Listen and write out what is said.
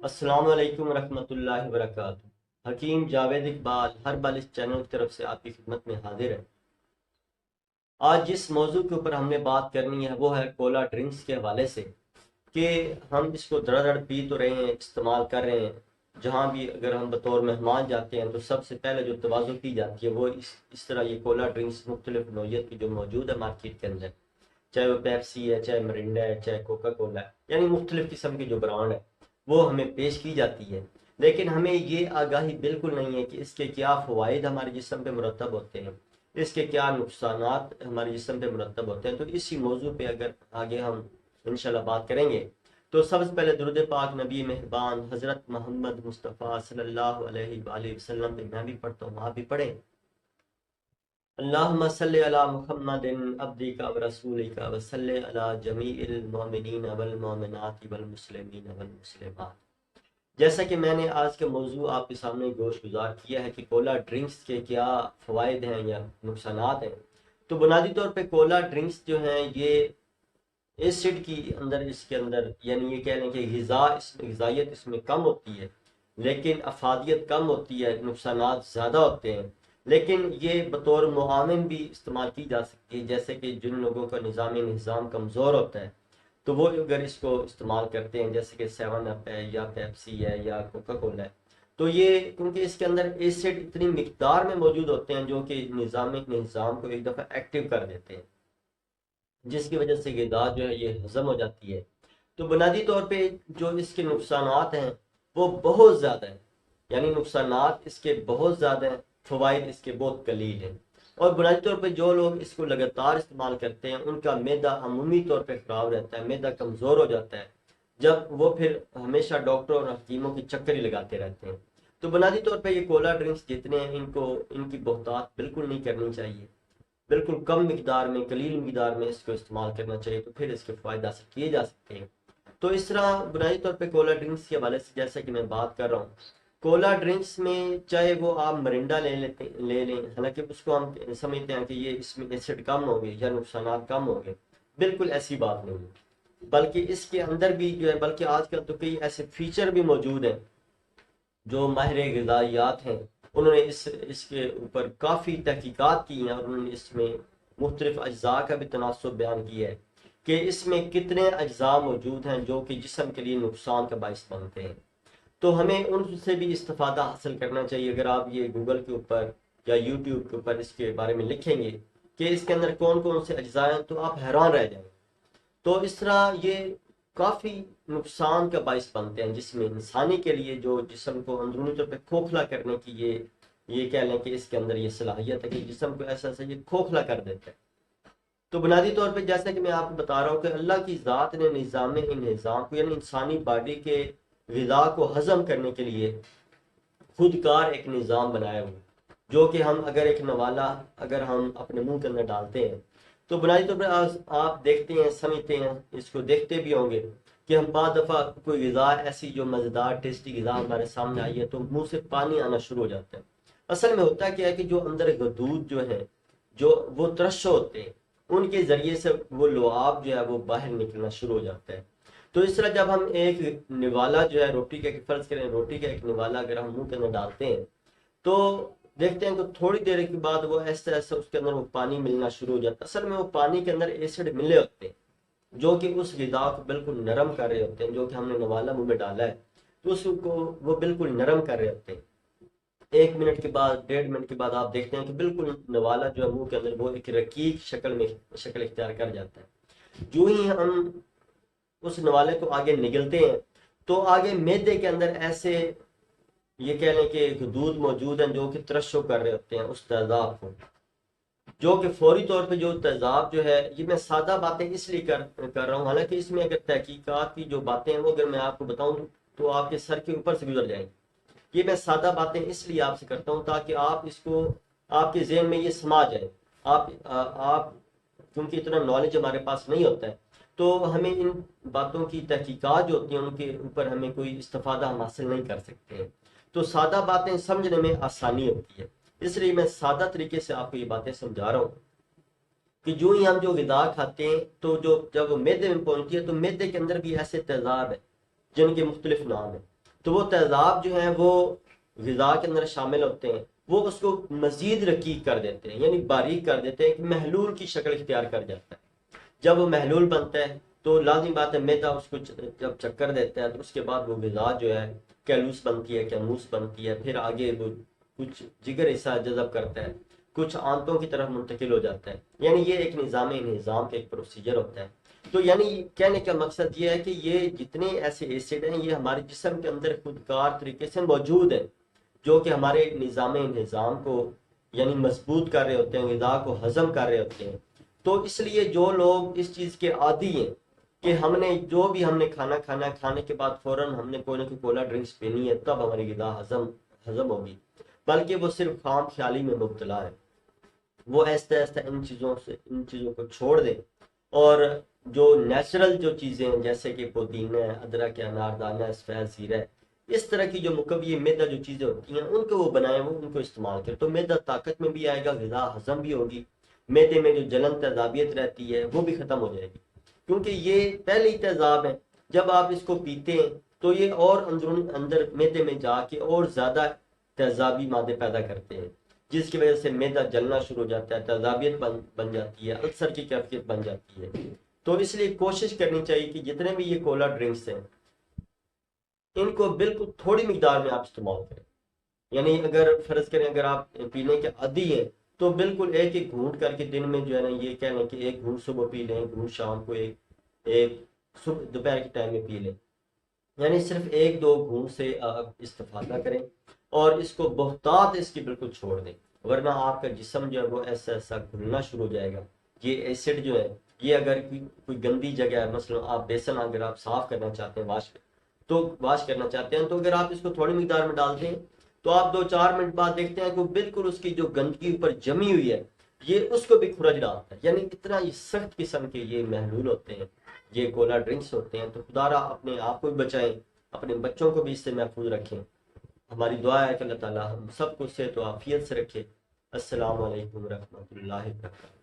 السلام علیکم ورحمۃ اللہ وبرکاتہ۔ حکیم جاوید اقبال ہر بال اس چینل کی طرف سے آپ کی خدمت میں حاضر ہے۔ آج جس موضوع کے اوپر ہم نے بات کرنی ہے وہ ہے کولا ڈرنکس کے حوالے سے، کہ ہم اس کو دڑ دڑ پی تو رہے ہیں، استعمال کر رہے ہیں۔ جہاں بھی اگر ہم بطور مہمان جاتے ہیں تو سب سے پہلے جو توازن کی جاتی ہے وہ اس طرح یہ کولا ڈرنکس مختلف نوعیت کی جو موجود ہے مارکیٹ کے اندر، چاہے وہ پیپسی ہے، چاہے مرنڈا ہے، چاہے کوکا کولا ہے، یعنی مختلف قسم کی جو برانڈ ہے وہ ہمیں پیش کی جاتی ہے۔ لیکن ہمیں یہ آگاہی بالکل نہیں ہے کہ اس کے کیا فوائد ہمارے جسم پہ مرتب ہوتے ہیں، اس کے کیا نقصانات ہمارے جسم پہ مرتب ہوتے ہیں۔ تو اسی موضوع پہ اگر آگے ہم انشاءاللہ بات کریں گے تو سب سے پہلے درود پاک نبی مہربان حضرت محمد مصطفیٰ صلی اللہ علیہ وآلہ وسلم پہ میں بھی پڑھتا ہوں، آپ بھی پڑھیں۔ اللہم صلی علی محمد عبدک و رسولک و صلی علی جمیع المؤمنین والمؤمنات والمسلمین والمسلمات۔ جیسا کہ میں نے آج کا موضوع آپ کے سامنے گوش گزار کیا ہے کہ کولا ڈرنکس کے کیا فوائد ہیں یا نقصانات ہیں، تو بنیادی طور پہ کولا ڈرنکس جو ہیں یہ ایسڈ کی اندر، اس کے اندر یعنی یہ کہہ لیں کہ غذائیت اس میں کم ہوتی ہے، لیکن افادیت کم ہوتی ہے، نقصانات زیادہ ہوتے ہیں۔ لیکن یہ بطور معاون بھی استعمال کی جا سکتی ہے، جیسے کہ جن لوگوں کا نظام کمزور ہوتا ہے تو وہ اگر اس کو استعمال کرتے ہیں، جیسے کہ سیون اپ ہے یا پیپسی ہے یا کوکا کولا ہے، تو یہ کیونکہ اس کے اندر ایسڈ اتنی مقدار میں موجود ہوتے ہیں جو کہ نظام کو ایک دفعہ ایکٹیو کر دیتے ہیں، جس کی وجہ سے غذا جو ہے یہ ہضم ہو جاتی ہے۔ تو بنیادی طور پہ جو اس کے نقصانات ہیں وہ بہت زیادہ ہیں، یعنی نقصانات اس کے بہت زیادہ ہیں، فوائد اس کے بہت قلیل ہیں۔ اور بنیادی طور پہ جو لوگ اس کو لگاتار استعمال کرتے ہیں ان کا معدہ عمومی طور پہ خراب رہتا ہے، معدہ کمزور ہو جاتا ہے، جب وہ پھر ہمیشہ ڈاکٹروں اور حکیموں کی چکر ہی لگاتے رہتے ہیں۔ تو بنیادی طور پہ یہ کولا ڈرنکس جتنے ہیں ان کی بہتات بالکل نہیں کرنی چاہیے، بالکل کم مقدار میں، قلیل مقدار میں اس کو استعمال کرنا چاہیے، تو پھر اس کے فوائد حاصل کیے جا سکتے ہیں۔ تو اس طرح بنیادی طور پہ کولا ڈرنکس کے حوالے سے جیسا کہ میں بات کر رہا ہوں، کولا ڈرنکس میں چاہے وہ آپ مرنڈا لے لیں، حالانکہ اس کو ہم سمجھتے ہیں کہ یہ اس میں ایسڈ کم ہوں گے یا نقصانات کم ہوں گے، بالکل ایسی بات نہیں ہے، بلکہ اس کے اندر بھی جو ہے، بلکہ آج کل تو کئی ایسے فیچر بھی موجود ہیں جو ماہر غذائیات ہیں انہوں نے اس کے اوپر کافی تحقیقات کی ہیں، اور انہوں نے اس میں مختلف اجزاء کا بھی تناسب بیان کیا ہے کہ اس میں کتنے اجزاء موجود ہیں جو کہ جسم کے لیے نقصان کا باعث بنتے ہیں۔ تو ہمیں ان سے بھی استفادہ حاصل کرنا چاہیے۔ اگر آپ یہ گوگل کے اوپر یا یوٹیوب کے اوپر اس کے بارے میں لکھیں گے کہ اس کے اندر کون کون سے اجزاء ہیں تو آپ حیران رہ جائیں گے۔ تو اس طرح یہ کافی نقصان کا باعث بنتے ہیں جسم انسانی کے لیے، جو جسم کو اندرونی طور پہ کھوکھلا کرنے کی یہ کہہ لیں کہ اس کے اندر یہ صلاحیت ہے کہ جسم کو ایسا ایسا یہ کھوکھلا کر دیتا ہے۔ تو بنیادی طور پہ جیسا کہ میں آپ کو بتا رہا ہوں کہ اللہ کی ذات نے نظام کو یعنی انسانی باڈی کے غذا کو ہضم کرنے کے لیے خود کار ایک نظام بنایا ہوا ہے، جو کہ ہم اگر ایک نوالا اگر ہم اپنے منہ کے اندر ڈالتے ہیں تو بنیادی طور پر آپ دیکھتے ہیں، سمجھتے ہیں، اس کو دیکھتے بھی ہوں گے کہ ہم بعض دفعہ کوئی غذا ایسی جو مزیدار ٹیسٹی غذا ہمارے سامنے آئی ہے تو منہ سے پانی آنا شروع ہو جاتا ہے۔ اصل میں ہوتا کیا ہے کہ جو اندر غدود جو ہے، جو وہ ترشح ہوتے ہیں، ان کے ذریعے سے وہ لعاب جو ہے وہ باہر نکلنا شروع ہو جاتا ہے۔ تو اس طرح جب ہم ایک نوالا جو ہے روٹی کا، فرض کریں روٹی کا ایک نوالا اگر ہم منہ کے اندر ڈالتے ہیں تو دیکھتے ہیں کہ تھوڑی دیر کے بعد وہ ایسا ایسا اس کے اندر وہ پانی ملنا شروع ہو جاتا ہے۔ اصل میں وہ پانی کے اندر ایسڈ ملے ہوتے ہیں جو کہ اس غذا کو بالکل نرم کر رہے ہوتے ہیں، جو کہ ہم نے نوالا منہ میں ڈالا ہے تو اس کو وہ بالکل نرم کر رہے ہوتے ہیں۔ 1 منٹ کے بعد، 1.5 منٹ کے بعد آپ دیکھتے ہیں کہ بالکل نوالا جو ہے منہ کے اندر وہ ایک رقیق شکل اختیار کر جاتا ہے۔ جو ہی ہم اس نوالے کو آگے نگلتے ہیں تو آگے معدے کے اندر ایسے یہ کہہ لیں کہ حدود موجود ہیں جو کہ ترشح کر رہے ہوتے ہیں اس تیزاب کو، جو کہ فوری طور پہ جو تیزاب جو ہے، یہ میں سادہ باتیں اس لیے کر رہا ہوں، حالانکہ اس میں اگر تحقیقات کی جو باتیں ہیں وہ اگر میں آپ کو بتاؤں تو آپ کے سر کے اوپر سے گزر جائیں گے۔ یہ میں سادہ باتیں اس لیے آپ سے کرتا ہوں تاکہ آپ اس کو، آپ کے ذہن میں یہ سما جائے۔ آپ کیونکہ اتنا نالج ہمارے پاس نہیں ہوتا ہے تو ہمیں ان باتوں کی تحقیقات جو ہوتی ہیں ان کے اوپر ہمیں کوئی استفادہ ہم حاصل نہیں کر سکتے ہیں۔ تو سادہ باتیں سمجھنے میں آسانی ہوتی ہے، اس لیے میں سادہ طریقے سے آپ کو یہ باتیں سمجھا رہا ہوں کہ جو ہی ہم جو غذا کھاتے ہیں تو جب وہ معدے میں پہنچتی ہے تو معدے کے اندر بھی ایسے تیزاب ہیں جن کے مختلف نام ہیں۔ تو وہ تیزاب جو ہیں وہ غذا کے اندر شامل ہوتے ہیں، وہ اس کو مزید رقیق کر دیتے ہیں، یعنی باریک کر دیتے ہیں کہ محلول کی شکل اختیار کر جاتا ہے۔ جب وہ محلول بنتا ہے تو لازمی بات ہے میدا اس کو جب چکر دیتا ہے تو اس کے بعد وہ غذا جو ہے کیلوس بنتی ہے، کیموس بنتی ہے، پھر آگے وہ کچھ جگر حصہ جذب کرتا ہے، کچھ آنتوں کی طرف منتقل ہو جاتا ہے، یعنی یہ ایک نظام کا ایک پروسیجر ہوتا ہے۔ تو یعنی کہنے کا مقصد یہ ہے کہ یہ جتنے ایسے ایسڈ ہیں یہ ہمارے جسم کے اندر خودکار طریقے سے موجود ہیں، جو کہ ہمارے نظام کو یعنی مضبوط کر رہے ہوتے ہیں، غذا کو ہضم کر رہے ہوتے ہیں۔ تو اس لیے جو لوگ اس چیز کے عادی ہیں کہ ہم نے کھانا کھانا ہے، کھانے کے بعد فوراً ہم نے کوئی نہ کوئی کولا ڈرنکس پینی ہے تب ہماری غذا ہضم ہوگی، بلکہ وہ صرف خام خیالی میں مبتلا ہے، وہ آہستہ آہستہ ان چیزوں کو چھوڑ دیں، اور جو نیچرل جو چیزیں ہیں جیسے کہ پودینہ ہے، ادرک ہے، اناردانہ ہے، سفید زیرہ ہے، اس طرح کی جو مکوی میدا جو چیزیں ہوتی ہیں ان کو وہ بنائیں، وہ ان کو استعمال کریں، تو میدا طاقت میں بھی آئے گا، غذا ہضم بھی ہوگی، میدے میں جو جلن تیزابیت رہتی ہے وہ بھی ختم ہو جائے گی، کیونکہ یہ پہلے ہی تیزاب ہے۔ جب آپ اس کو پیتے ہیں تو یہ اور اندر میدے میں جا کے اور زیادہ تیزابی مادے پیدا کرتے ہیں، جس کی وجہ سے میدا جلنا شروع ہو جاتا ہے، تیزابیت بن جاتی ہے، السر کی کیفیت بن جاتی ہے۔ تو اس لیے کوشش کرنی چاہیے کہ جتنے بھی یہ کولا ڈرنکس ہیں ان کو بالکل تھوڑی مقدار میں آپ استعمال کریں، یعنی اگر فرض کریں اگر آپ پینے کے عادی ہیں تو بالکل ایک ایک گھونٹ کر کے دن میں جو ہے نا یہ کہہ لیں کہ ایک گھونٹ صبح پی لیں، ایک گھونٹ شام کو، ایک صبح دوپہر کے ٹائم میں پی لیں، یعنی صرف ایک دو گھونٹ سے آپ استفادہ کریں، اور اس کو بہتات اس کی بالکل چھوڑ دیں، ورنہ آپ کا جسم جو ہے وہ ایسا ایسا گھلنا شروع ہو جائے گا۔ یہ ایسڈ جو ہے یہ اگر کوئی گندی جگہ ہے، مثلا آپ بیسن اگر آپ صاف کرنا چاہتے ہیں، واش کرنا چاہتے ہیں، تو اگر آپ اس کو تھوڑی مقدار میں ڈال دیں تو آپ 2-4 منٹ بعد دیکھتے ہیں کہ بالکل اس کی جو گندگی اوپر جمی ہوئی ہے یہ اس کو بھی کھرج ڈالتا ہے، یعنی اتنا یہ سخت قسم کے یہ محلول ہوتے ہیں، یہ کولا ڈرنکس ہوتے ہیں۔ تو خدا را اپنے آپ کو بھی بچائیں، اپنے بچوں کو بھی اس سے محفوظ رکھیں۔ ہماری دعا ہے کہ اللہ تعالی ہم سب کو صحت و عافیت سے رکھے۔ السلام علیکم ورحمۃ اللہ وبرکاتہ۔